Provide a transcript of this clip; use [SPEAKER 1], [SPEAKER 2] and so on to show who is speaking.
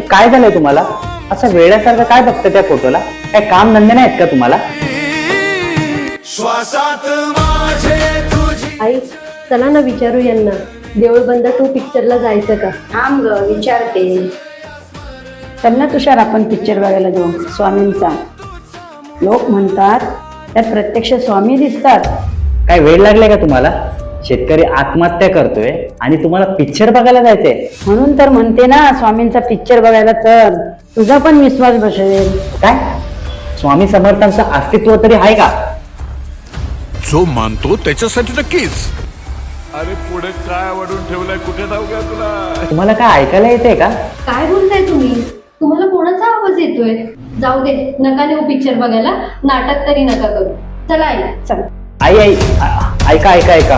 [SPEAKER 1] काय झालंय तुम्हाला? असं वेड्यासारखं काय बघतं त्या फोटोला? काय काम धंदे नाहीत का तुम्हाला?
[SPEAKER 2] आई चला ना विचारू यांना, देऊळ बंद 2 पिक्चरला जायचं का?
[SPEAKER 3] थांब ग विचारते.
[SPEAKER 4] चल ना तुषार, आपण पिक्चर बघायला जाऊ स्वामींचा. लोक म्हणतात त्यात प्रत्यक्ष स्वामी दिसतात.
[SPEAKER 1] काय वेळ लागलाय का तुम्हाला? शेतकरी आत्महत्या करतोय आणि तुम्हाला पिक्चर बघायला जायचंय?
[SPEAKER 4] म्हणून तर म्हणते ना, स्वामींचा पिक्चर बघायला चल, तुझा पण विश्वास बसेल.
[SPEAKER 1] काय स्वामी समर्थांचं अस्तित्व तरी आहे का?
[SPEAKER 5] जो मानतो त्याच्यासाठी नक्कीच.
[SPEAKER 6] अरे पुढे काय आवडून ठेवलंय, कुठे जाऊ घ्या तुला?
[SPEAKER 1] तुम्हाला काय ऐकायला येतंय का?
[SPEAKER 2] काय बोलताय तुम्ही? तुम्हाला कोणाचा आवाज येतोय? जाऊ दे, नका नेऊ पिक्चर बघायला, नाटक तरी नका करू. चला आई.
[SPEAKER 4] चल.
[SPEAKER 1] आई आई ऐका ऐका ऐका